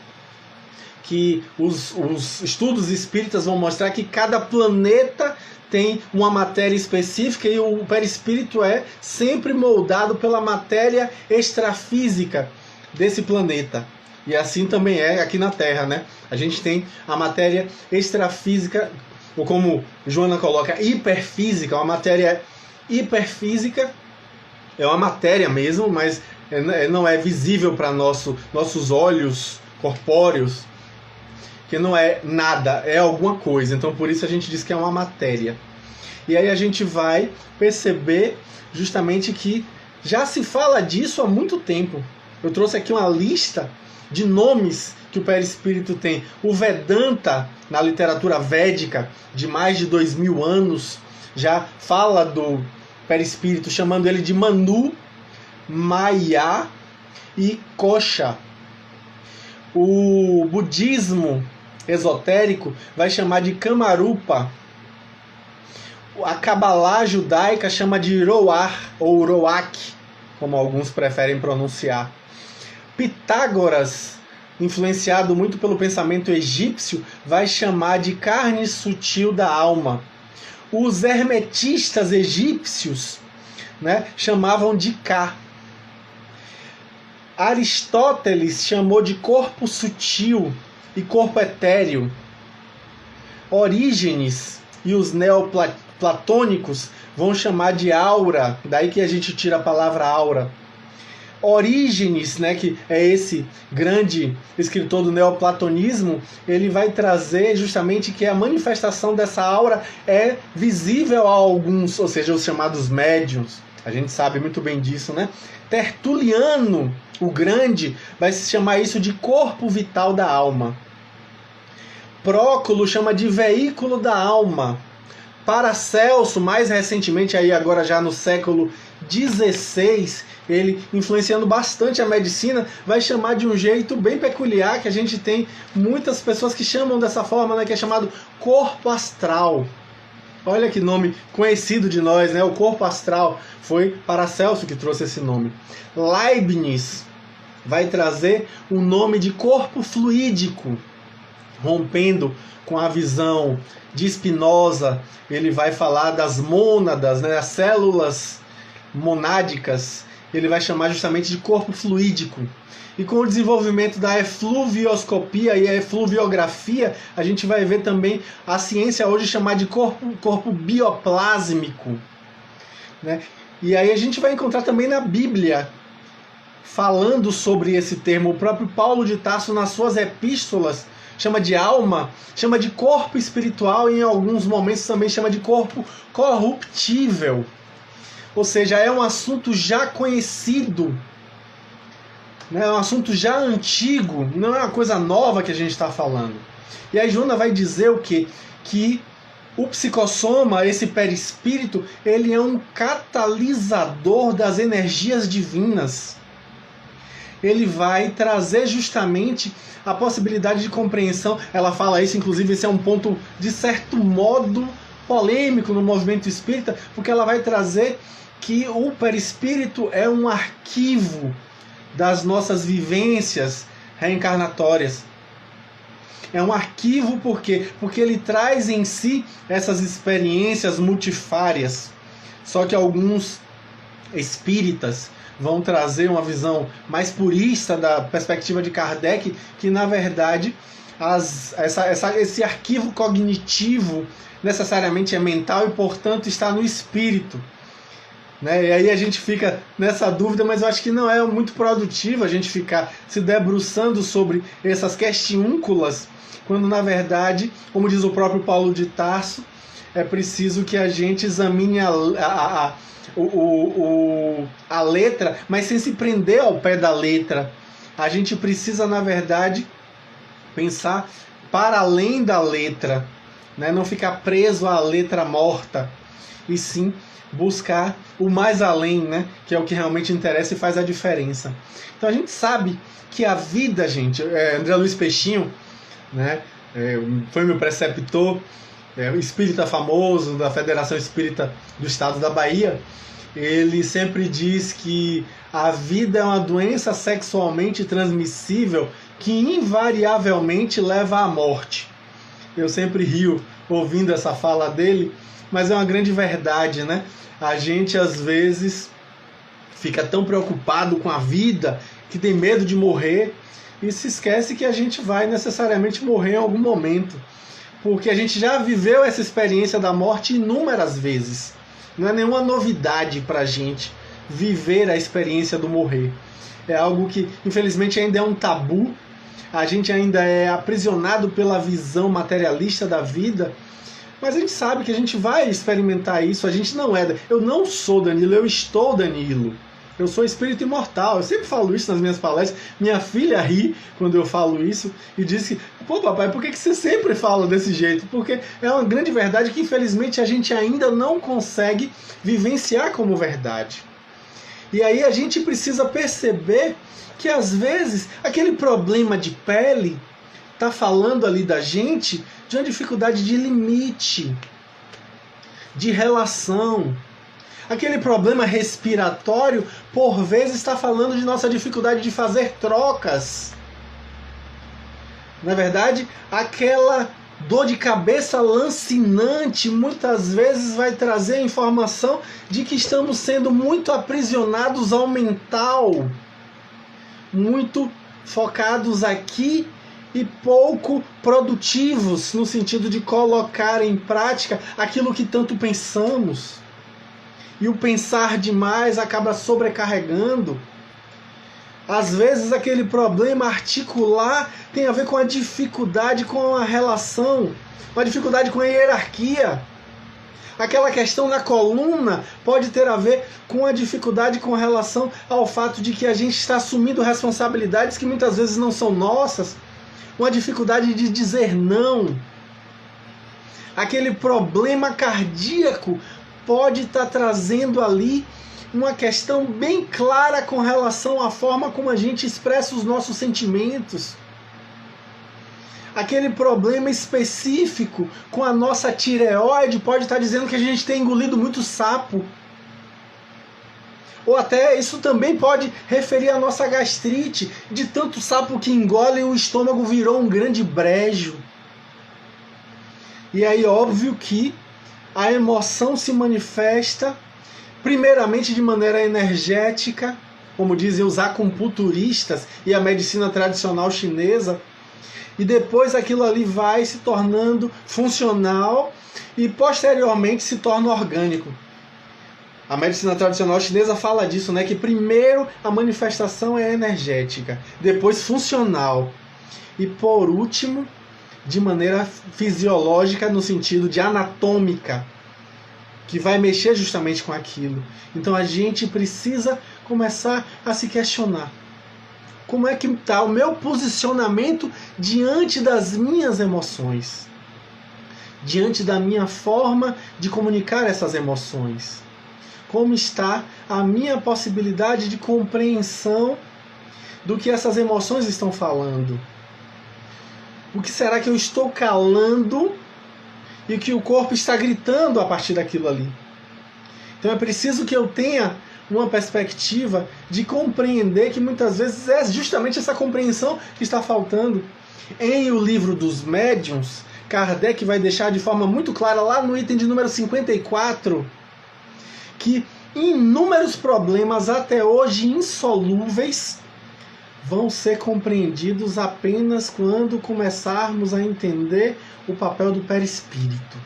S1: que os estudos espíritas vão mostrar que cada planeta tem uma matéria específica e o perispírito é sempre moldado pela matéria extrafísica desse planeta. E assim também é aqui na Terra, né? A gente tem a matéria extrafísica, ou como Joana coloca, hiperfísica, uma matéria hiperfísica, é uma matéria mesmo, mas não é visível para nossos olhos corpóreos, que não é nada, é alguma coisa. Então por isso a gente diz que é uma matéria. E aí a gente vai perceber justamente que já se fala disso há muito tempo. Eu trouxe aqui uma lista de nomes que o perispírito tem. O Vedanta, na literatura védica, de mais de 2000 anos, já fala do perispírito, chamando ele de Manu, Maya e Kosha. O budismo esotérico vai chamar de Kamarupa. A Kabbalah judaica chama de Roar, ou Roak, como alguns preferem pronunciar. Pitágoras, influenciado muito pelo pensamento egípcio, vai chamar de carne sutil da alma. Os hermetistas egípcios, né, chamavam de Ka. Aristóteles chamou de corpo sutil e corpo etéreo. Orígenes e os neoplatônicos vão chamar de aura, daí que a gente tira a palavra aura. Orígenes, né, que é esse grande escritor do neoplatonismo, ele vai trazer justamente que a manifestação dessa aura é visível a alguns, ou seja, os chamados médiuns. A gente sabe muito bem disso, né? Tertuliano, o Grande, vai se chamar isso de corpo vital da alma. Próculo chama de veículo da alma. Paracelso, mais recentemente, aí agora já no século XVI, ele influenciando bastante a medicina, vai chamar de um jeito bem peculiar, que a gente tem muitas pessoas que chamam dessa forma, né, que é chamado corpo astral. Olha que nome conhecido de nós, né? O corpo astral. Foi Paracelso que trouxe esse nome. Leibniz vai trazer o nome de corpo fluídico, rompendo com a visão de Spinoza. Ele vai falar das mônadas, né? As células monádicas. Ele vai chamar justamente de corpo fluídico. E com o desenvolvimento da efluvioscopia e a efluviografia, a gente vai ver também a ciência hoje chamar de corpo bioplásmico, né? E aí a gente vai encontrar também na Bíblia, falando sobre esse termo. O próprio Paulo de Tarso, nas suas epístolas, chama de alma, chama de corpo espiritual e em alguns momentos também chama de corpo corruptível. Ou seja, é um assunto já conhecido, né? É um assunto já antigo, não é uma coisa nova que a gente está falando. E aí Joana vai dizer o quê? Que o psicossoma, esse perispírito, ele é um catalisador das energias divinas. Ele vai trazer justamente a possibilidade de compreensão. Ela fala isso, inclusive, esse é um ponto, de certo modo, polêmico no movimento espírita, porque ela vai trazer que o perispírito é um arquivo das nossas vivências reencarnatórias. É um arquivo por quê? Porque ele traz em si essas experiências multifárias. Só que alguns espíritas vão trazer uma visão mais purista da perspectiva de Kardec, que na verdade esse arquivo cognitivo necessariamente é mental e portanto está no espírito, né? E aí a gente fica nessa dúvida, mas eu acho que não é muito produtivo a gente ficar se debruçando sobre essas questiúnculas, quando na verdade, como diz o próprio Paulo de Tarso, é preciso que a gente examine a letra, mas sem se prender ao pé da letra. A gente precisa, na verdade, pensar para além da letra, né? Não ficar preso à letra morta, e sim buscar o mais além, né? Que é o que realmente interessa e faz a diferença. Então a gente sabe que a vida, gente, André Luiz Peixinho, né? Foi meu preceptor, espírita famoso da Federação Espírita do Estado da Bahia. Ele sempre diz que a vida é uma doença sexualmente transmissível que invariavelmente leva à morte. Eu sempre rio ouvindo essa fala dele, mas é uma grande verdade, né? A gente às vezes fica tão preocupado com a vida que tem medo de morrer e se esquece que a gente vai necessariamente morrer em algum momento, porque a gente já viveu essa experiência da morte inúmeras vezes. Não é nenhuma novidade para a gente viver a experiência do morrer. É algo que, infelizmente, ainda é um tabu. A gente ainda é aprisionado pela visão materialista da vida. Mas a gente sabe que a gente vai experimentar isso. A gente não é... Eu não sou Danilo, eu estou Danilo. Eu sou espírito imortal. Eu sempre falo isso nas minhas palestras. Minha filha ri quando eu falo isso e diz que, pô papai, por que você sempre fala desse jeito? Porque é uma grande verdade que infelizmente a gente ainda não consegue vivenciar como verdade. E aí a gente precisa perceber que às vezes aquele problema de pele está falando ali da gente de uma dificuldade de limite, de relação. Aquele problema respiratório, por vezes, está falando de nossa dificuldade de fazer trocas. Na verdade, aquela dor de cabeça lancinante muitas vezes vai trazer a informação de que estamos sendo muito aprisionados ao mental, muito focados aqui e pouco produtivos no sentido de colocar em prática aquilo que tanto pensamos. E o pensar demais acaba sobrecarregando. Às vezes aquele problema articular tem a ver com a dificuldade com a relação, uma dificuldade com a hierarquia. Aquela questão na coluna pode ter a ver com a dificuldade com relação ao fato de que a gente está assumindo responsabilidades que muitas vezes não são nossas, uma dificuldade de dizer não. Aquele problema cardíaco pode estar trazendo ali uma questão bem clara com relação à forma como a gente expressa os nossos sentimentos. Aquele problema específico com a nossa tireoide pode estar dizendo que a gente tem engolido muito sapo. Ou até isso também pode referir à nossa gastrite, de tanto sapo que engole, o estômago virou um grande brejo. E aí, óbvio que a emoção se manifesta primeiramente de maneira energética, como dizem os acupunturistas e a medicina tradicional chinesa, e depois aquilo ali vai se tornando funcional e posteriormente se torna orgânico. A medicina tradicional chinesa fala disso, né? Que primeiro a manifestação é energética, depois funcional e por último de maneira fisiológica no sentido de anatômica, que vai mexer justamente com aquilo. Então a gente precisa começar a se questionar. Como é que está o meu posicionamento diante das minhas emoções? Diante da minha forma de comunicar essas emoções? Como está a minha possibilidade de compreensão do que essas emoções estão falando? O que será que eu estou calando e que o corpo está gritando a partir daquilo ali? Então é preciso que eu tenha uma perspectiva de compreender que muitas vezes é justamente essa compreensão que está faltando. Em O Livro dos Médiuns, Kardec vai deixar de forma muito clara lá no item de número 54 que inúmeros problemas até hoje insolúveis vão ser compreendidos apenas quando começarmos a entender o papel do perispírito.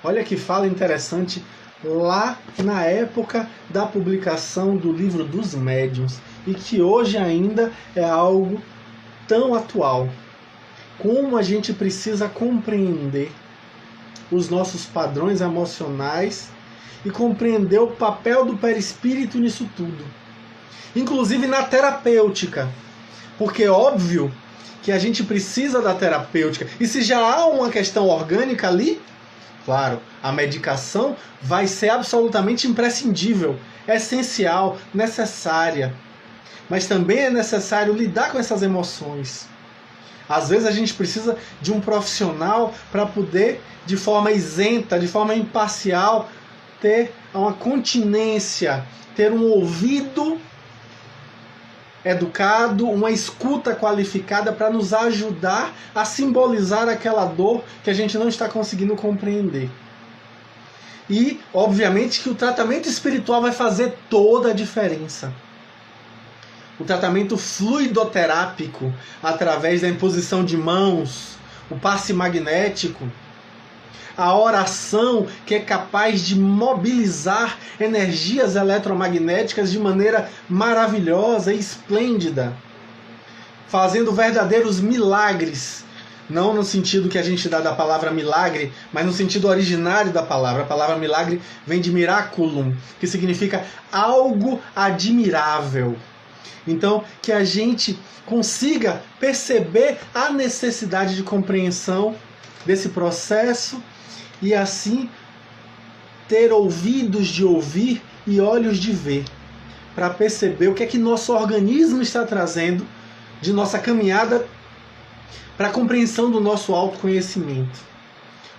S1: Olha que fala interessante lá na época da publicação do Livro dos Médiuns e que hoje ainda é algo tão atual. Como a gente precisa compreender os nossos padrões emocionais e compreender o papel do perispírito nisso tudo. Inclusive na terapêutica. Porque é óbvio que a gente precisa da terapêutica. E se já há uma questão orgânica ali, claro, a medicação vai ser absolutamente imprescindível, essencial, necessária. Mas também é necessário lidar com essas emoções. Às vezes a gente precisa de um profissional para poder, de forma isenta, de forma imparcial, ter uma continência, ter um ouvido educado, uma escuta qualificada para nos ajudar a simbolizar aquela dor que a gente não está conseguindo compreender. E, obviamente, que o tratamento espiritual vai fazer toda a diferença. O tratamento fluidoterápico, através da imposição de mãos, o passe magnético, a oração que é capaz de mobilizar energias eletromagnéticas de maneira maravilhosa e esplêndida, fazendo verdadeiros milagres não no sentido que a gente dá da palavra milagre, mas no sentido originário da palavra. A palavra milagre vem de miraculum, que significa algo admirável. Então, que a gente consiga perceber a necessidade de compreensão desse processo e assim ter ouvidos de ouvir e olhos de ver, para perceber o que é que nosso organismo está trazendo de nossa caminhada para a compreensão do nosso autoconhecimento.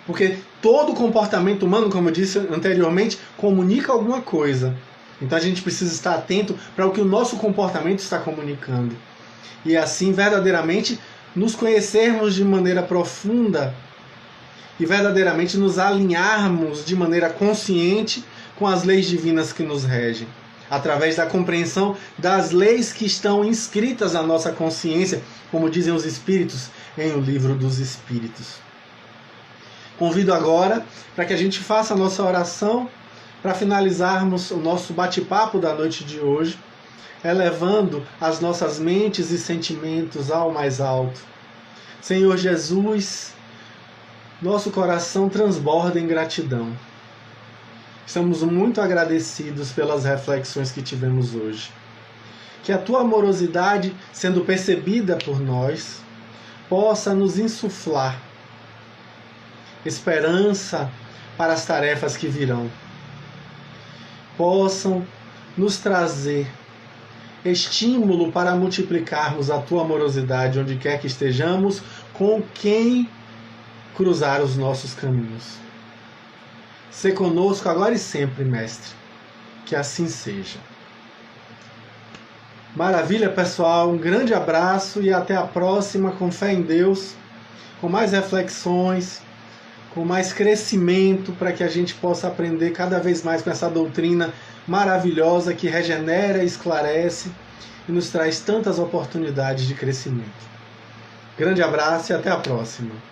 S1: Porque todo comportamento humano, como eu disse anteriormente, comunica alguma coisa. Então a gente precisa estar atento para o que o nosso comportamento está comunicando. E assim, verdadeiramente, nos conhecermos de maneira profunda e verdadeiramente nos alinharmos de maneira consciente com as leis divinas que nos regem, através da compreensão das leis que estão inscritas na nossa consciência, como dizem os Espíritos em O Livro dos Espíritos. Convido agora para que a gente faça a nossa oração para finalizarmos o nosso bate-papo da noite de hoje, elevando as nossas mentes e sentimentos ao mais alto. Senhor Jesus, nosso coração transborda em gratidão. Estamos muito agradecidos pelas reflexões que tivemos hoje. Que a tua amorosidade, sendo percebida por nós, possa nos insuflar esperança para as tarefas que virão. Possam nos trazer estímulo para multiplicarmos a tua amorosidade onde quer que estejamos, com quem cruzar os nossos caminhos. Sê conosco agora e sempre, Mestre. Que assim seja. Maravilha, pessoal. Um grande abraço e até a próxima, com fé em Deus, com mais reflexões, com mais crescimento, para que a gente possa aprender cada vez mais com essa doutrina maravilhosa que regenera, esclarece e nos traz tantas oportunidades de crescimento. Grande abraço e até a próxima.